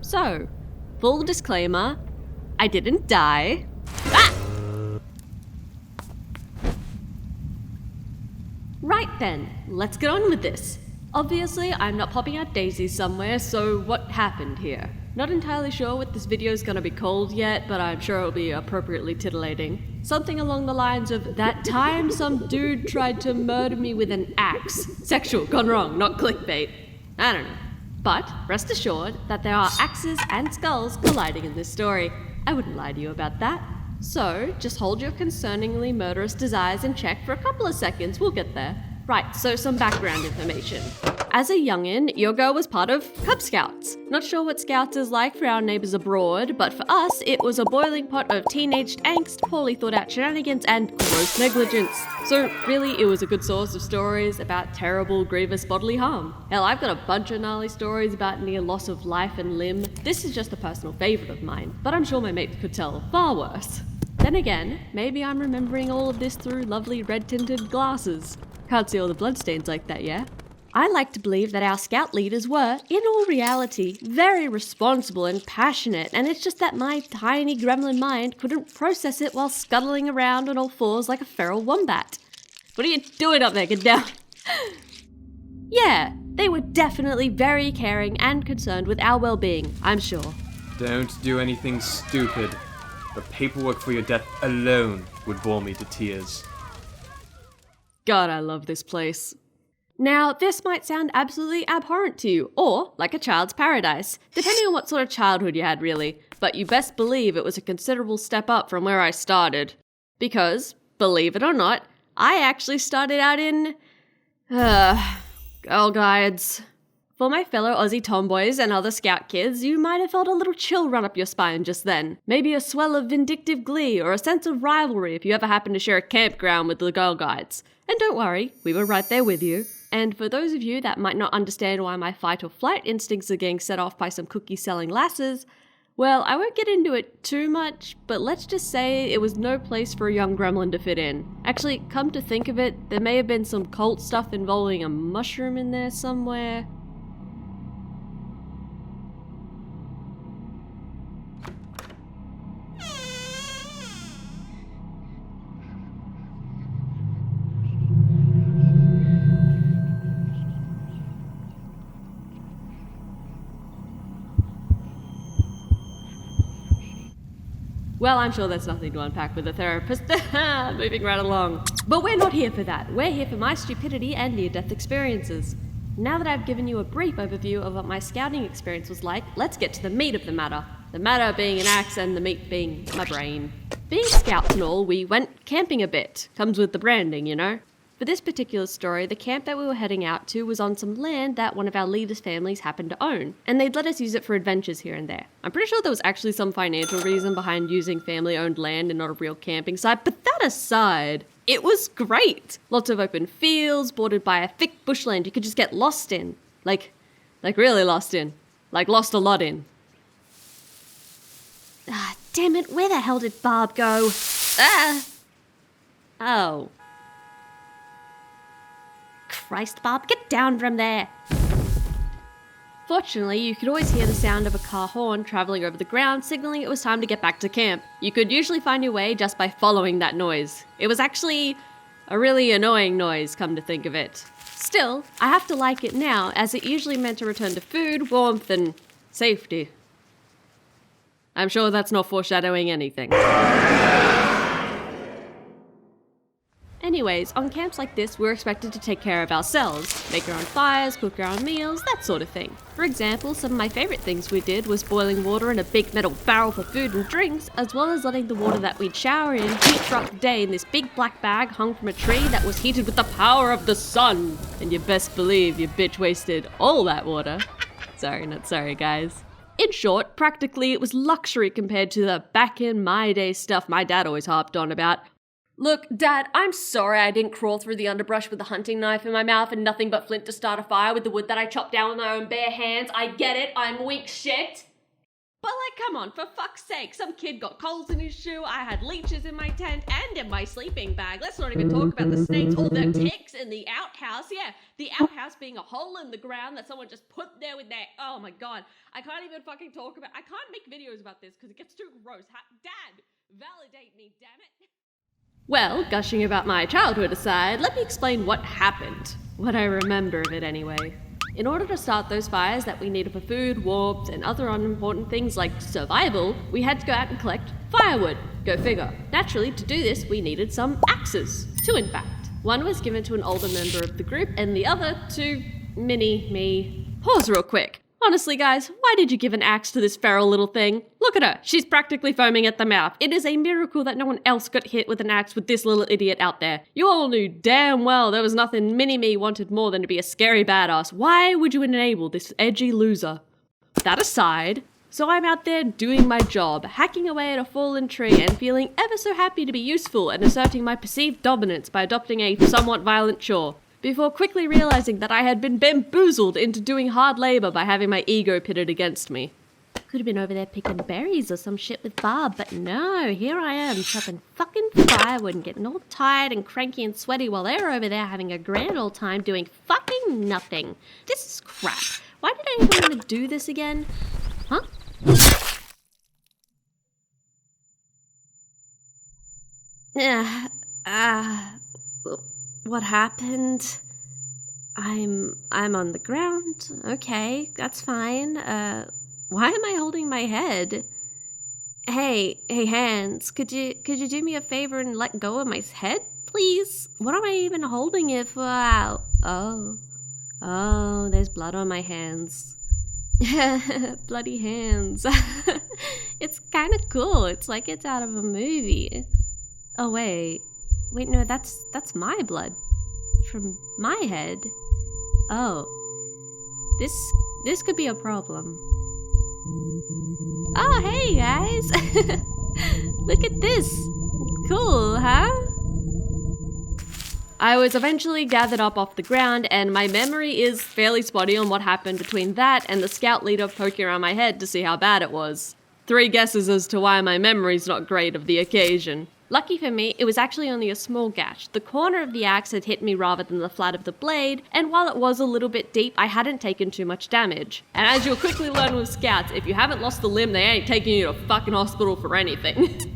So, full disclaimer, I didn't die. Ah! Right then, let's get on with this. Obviously, I'm not popping out daisies somewhere, so what happened here? Not entirely sure what this video is gonna be called yet, but I'm sure it'll be appropriately titillating. Something along the lines of, that time some dude tried to murder me with an axe. Sexual, gone wrong, not clickbait. I don't know. But rest assured that there are axes and skulls colliding in this story. I wouldn't lie to you about that. So, just hold your concerningly murderous desires in check for a couple of seconds, we'll get there. Right, so some background information. As a youngin', your girl was part of Cub Scouts. Not sure what Scouts is like for our neighbours abroad, but for us, it was a boiling pot of teenaged angst, poorly thought out shenanigans, and gross negligence. So really, it was a good source of stories about terrible, grievous bodily harm. Hell, I've got a bunch of gnarly stories about near loss of life and limb. This is just a personal favourite of mine, but I'm sure my mates could tell far worse. Then again, maybe I'm remembering all of this through lovely red-tinted glasses. Can't see all the bloodstains like that, yeah? I like to believe that our scout leaders were, in all reality, very responsible and passionate, and it's just that my tiny gremlin mind couldn't process it while scuttling around on all fours like a feral wombat. What are you doing up there? Get down! Yeah, they were definitely very caring and concerned with our well-being, I'm sure. Don't do anything stupid. The paperwork for your death alone would bore me to tears. God, I love this place. Now, this might sound absolutely abhorrent to you, or like a child's paradise, depending on what sort of childhood you had, really. But you best believe it was a considerable step up from where I started. Because, believe it or not, I actually started out in... Girl Guides. For my fellow Aussie tomboys and other scout kids, you might have felt a little chill run up your spine just then. Maybe a swell of vindictive glee or a sense of rivalry if you ever happened to share a campground with the Girl Guides. And don't worry, we were right there with you. And for those of you that might not understand why my fight or flight instincts are getting set off by some cookie-selling lasses, well, I won't get into it too much, but let's just say it was no place for a young gremlin to fit in. Actually, come to think of it, there may have been some cult stuff involving a mushroom in there somewhere. Well, I'm sure that's nothing to unpack with a therapist. Moving right along. But we're not here for that. We're here for my stupidity and near-death experiences. Now that I've given you a brief overview of what my scouting experience was like, let's get to the meat of the matter. The matter being an axe and the meat being my brain. Being scouts and all, we went camping a bit. Comes with the branding, you know? For this particular story, the camp that we were heading out to was on some land that one of our leaders' families happened to own, and they'd let us use it for adventures here and there. I'm pretty sure there was actually some financial reason behind using family-owned land and not a real camping site, but that aside, it was great! Lots of open fields, bordered by a thick bushland you could just get lost in. Like really lost in. Like lost a lot in. Ah, damn it, where the hell did Barb go? Ah! Oh. Christ, Barb, get down from there! Fortunately, you could always hear the sound of a car horn travelling over the ground, signalling it was time to get back to camp. You could usually find your way just by following that noise. It was actually a really annoying noise, come to think of it. Still, I have to like it now, as it usually meant a return to food, warmth, and safety. I'm sure that's not foreshadowing anything. Anyways, on camps like this, we're expected to take care of ourselves, make our own fires, cook our own meals, that sort of thing. For example, some of my favourite things we did was boiling water in a big metal barrel for food and drinks, as well as letting the water that we'd shower in heat throughout the day in this big black bag hung from a tree that was heated with the power of the sun. And you best believe your bitch wasted all that water. Sorry, not sorry, guys. In short, practically it was luxury compared to the back in my day stuff my dad always harped on about. Look, Dad, I'm sorry I didn't crawl through the underbrush with a hunting knife in my mouth and nothing but flint to start a fire with the wood that I chopped down with my own bare hands. I get it, I'm weak shit. But like, come on, for fuck's sake, some kid got coals in his shoe, I had leeches in my tent and in my sleeping bag. Let's not even talk about the snakes or the ticks in the outhouse. Yeah, the outhouse being a hole in the ground that someone just put there with their... Oh my god, I can't even fucking talk about... I can't make videos about this because it gets too gross. Dad, validate me, damn it. Well, gushing about my childhood aside, let me explain what happened. What I remember of it anyway. In order to start those fires that we needed for food, warmth, and other unimportant things like survival, we had to go out and collect firewood. Go figure. Naturally, to do this, we needed some axes. 2, in fact. One was given to an older member of the group, and the other to me. Pause real quick. Honestly, guys, why did you give an axe to this feral little thing? Look at her. She's practically foaming at the mouth. It is a miracle that no one else got hit with an axe with this little idiot out there. You all knew damn well there was nothing Mini-Me wanted more than to be a scary badass. Why would you enable this edgy loser? That aside, so I'm out there doing my job, hacking away at a fallen tree and feeling ever so happy to be useful and asserting my perceived dominance by adopting a somewhat violent chore. Before quickly realizing that I had been bamboozled into doing hard labor by having my ego pitted against me. Could have been over there picking berries or some shit with Barb, but no, here I am chopping fucking firewood and getting all tired and cranky and sweaty while they're over there having a grand old time doing fucking nothing. This is crap. Why did I even want to do this again? Huh? What happened? I'm on the ground. Okay, that's fine. Why am I holding my head? Hey, hands, could you do me a favor and let go of my head, please? What am I even holding it for? Oh, there's blood on my hands. Bloody hands. It's kind of cool. It's like it's out of a movie. Oh, wait, no, that's my blood. From my head. Oh. This could be a problem. Oh, hey, guys. Look at this. Cool, huh? I was eventually gathered up off the ground, and my memory is fairly spotty on what happened between that and the scout leader poking around my head to see how bad it was. 3 guesses as to why my memory's not great of the occasion. Lucky for me, it was actually only a small gash. The corner of the axe had hit me rather than the flat of the blade, and while it was a little bit deep, I hadn't taken too much damage. And as you'll quickly learn with scouts, if you haven't lost a limb, they ain't taking you to fucking hospital for anything.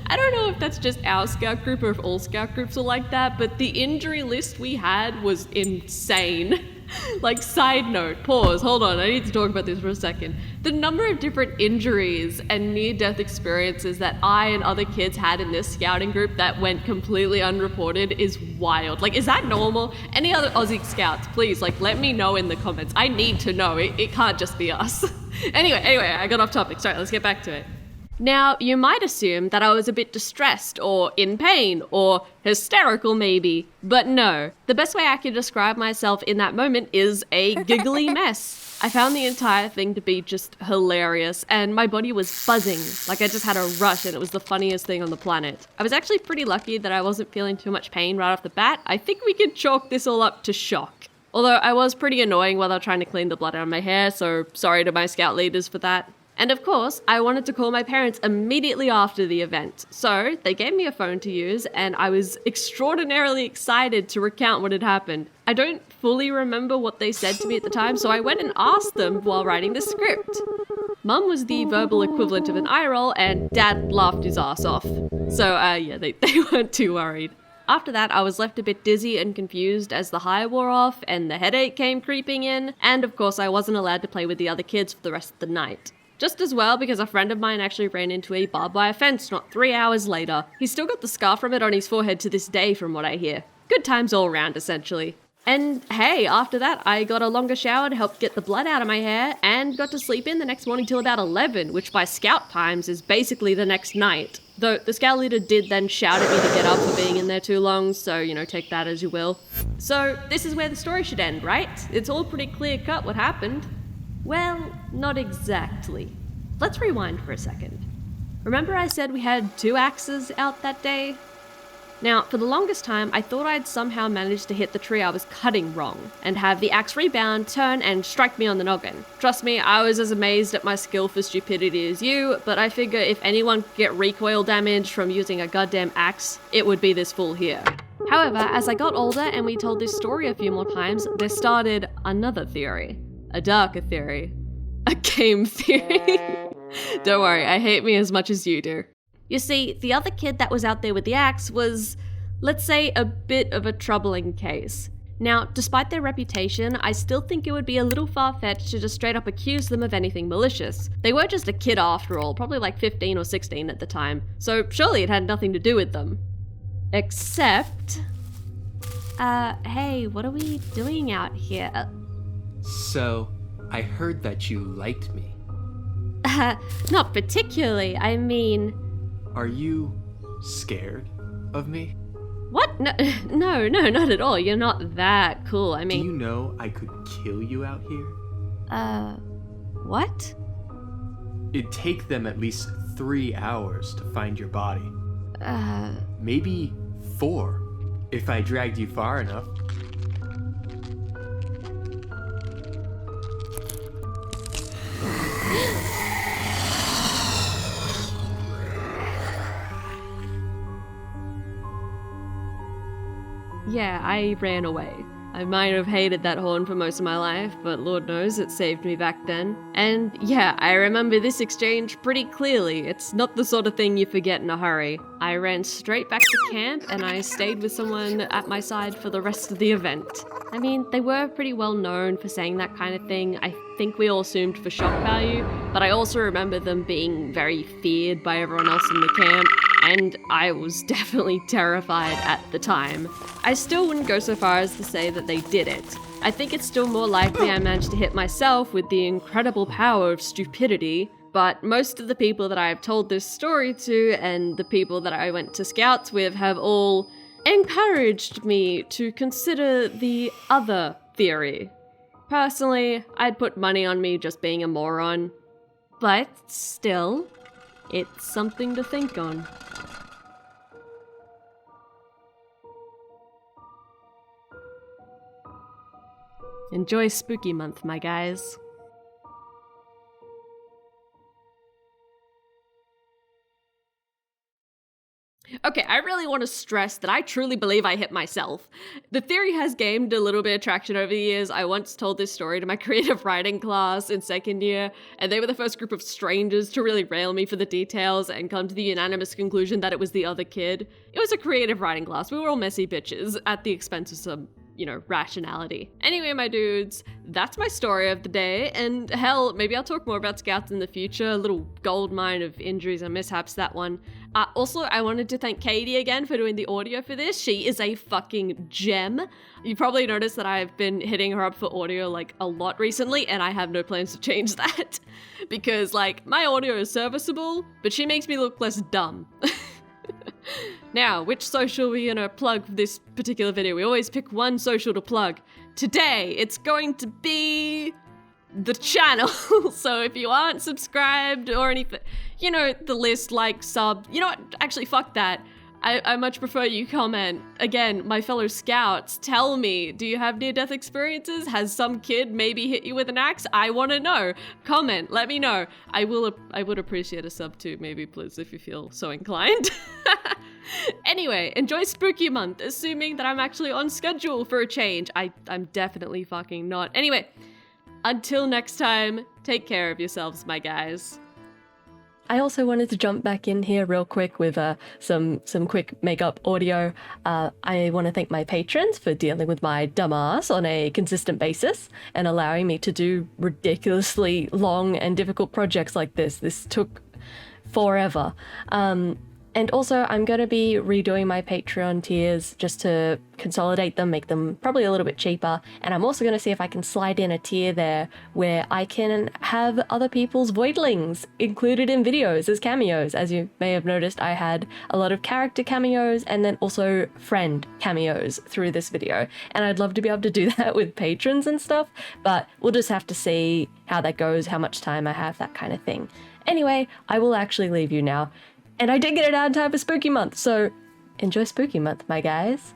I don't know if that's just our scout group or if all scout groups are like that, but the injury list we had was insane. Like, side note, pause, hold on, I need to talk about this for a second. The number of different injuries and near-death experiences that I and other kids had in this scouting group that went completely unreported is wild. Like, is that normal? Any other Aussie scouts, please, like, let me know in the comments. I need to know, it can't just be us. Anyway, I got off topic, sorry, let's get back to it. Now, you might assume that I was a bit distressed, or in pain, or hysterical maybe, but no. The best way I can describe myself in that moment is a giggly mess. I found the entire thing to be just hilarious, and my body was buzzing, like I just had a rush and it was the funniest thing on the planet. I was actually pretty lucky that I wasn't feeling too much pain right off the bat. I think we could chalk this all up to shock. Although I was pretty annoying while they were trying to clean the blood out of my hair, so sorry to my scout leaders for that. And of course, I wanted to call my parents immediately after the event. So they gave me a phone to use, and I was extraordinarily excited to recount what had happened. I don't fully remember what they said to me at the time, so I went and asked them while writing the script. Mum was the verbal equivalent of an eye roll, and Dad laughed his ass off. So yeah, they weren't too worried. After that, I was left a bit dizzy and confused as the high wore off and the headache came creeping in, and of course I wasn't allowed to play with the other kids for the rest of the night. Just as well because a friend of mine actually ran into a barbed wire fence not 3 hours later. He's still got the scar from it on his forehead to this day from what I hear. Good times all around essentially. And hey, after that I got a longer shower to help get the blood out of my hair and got to sleep in the next morning till about 11, which by scout times is basically the next night. Though the scout leader did then shout at me to get up for being in there too long, so you know, take that as you will. So this is where the story should end, right? It's all pretty clear cut what happened. Well, not exactly. Let's rewind for a second. Remember I said we had 2 axes out that day? Now, for the longest time, I thought I'd somehow managed to hit the tree I was cutting wrong, and have the axe rebound, turn, and strike me on the noggin. Trust me, I was as amazed at my skill for stupidity as you, but I figure if anyone could get recoil damage from using a goddamn axe, it would be this fool here. However, as I got older and we told this story a few more times, there started another theory. A darker theory. A game theory. Don't worry, I hate me as much as you do. You see, the other kid that was out there with the axe was, let's say, a bit of a troubling case. Now, despite their reputation, I still think it would be a little far-fetched to just straight up accuse them of anything malicious. They were just a kid after all, probably like 15 or 16 at the time, so surely it had nothing to do with them. Except... hey, what are we doing out here? So, I heard that you liked me. Not particularly, I mean... Are you scared of me? What? No, not at all. You're not that cool. I mean... Do you know I could kill you out here? What? It'd take them at least 3 hours to find your body. Maybe 4, if I dragged you far enough. Yeah, I ran away. I might have hated that horn for most of my life, but Lord knows it saved me back then. And yeah, I remember this exchange pretty clearly. It's not the sort of thing you forget in a hurry. I ran straight back to camp and I stayed with someone at my side for the rest of the event. I mean, they were pretty well known for saying that kind of thing. I think we all assumed for shock value, but I also remember them being very feared by everyone else in the camp, and I was definitely terrified at the time. I still wouldn't go so far as to say that they did it. I think it's still more likely I managed to hit myself with the incredible power of stupidity, but most of the people that I've told this story to and the people that I went to scouts with have all encouraged me to consider the other theory. Personally, I'd put money on me just being a moron, but still, it's something to think on. Enjoy Spooky Month, my guys. Okay, I really want to stress that I truly believe I hit myself. The theory has gained a little bit of traction over the years. I once told this story to my creative writing class in second year, and they were the first group of strangers to really rail me for the details and come to the unanimous conclusion that it was the other kid. It was a creative writing class. We were all messy bitches at the expense of some, rationality. Anyway, my dudes, that's my story of the day, and hell, maybe I'll talk more about scouts in the future. A little gold mine of injuries and mishaps, that one. Also, I wanted to thank Katie again for doing the audio for this. She is a fucking gem. You probably noticed that I've been hitting her up for audio a lot recently, and I have no plans to change that. Because my audio is serviceable, but she makes me look less dumb. Now, which social are we gonna plug for this particular video? We always pick one social to plug. Today, it's going to be the channel. So if you aren't subscribed or anything, the list, sub, what, actually fuck that. I much prefer you comment. Again, my fellow scouts, tell me, do you have near-death experiences? Has some kid maybe hit you with an axe? I want to know. Comment, let me know. I would appreciate a sub too, maybe, please, if you feel so inclined. Anyway, enjoy Spooky Month, assuming that I'm actually on schedule for a change. I'm definitely fucking not. Anyway, until next time, take care of yourselves, my guys. I also wanted to jump back in here real quick with some quick makeup audio. I want to thank my patrons for dealing with my dumb ass on a consistent basis and allowing me to do ridiculously long and difficult projects like this. This took forever. And also, I'm going to be redoing my Patreon tiers just to consolidate them, make them probably a little bit cheaper. And I'm also going to see if I can slide in a tier there where I can have other people's Voidlings included in videos as cameos. As you may have noticed, I had a lot of character cameos and then also friend cameos through this video. And I'd love to be able to do that with patrons and stuff, but we'll just have to see how that goes, how much time I have, that kind of thing. Anyway, I will actually leave you now. And I did get it out in time for Spooky Month, so enjoy Spooky Month, my guys.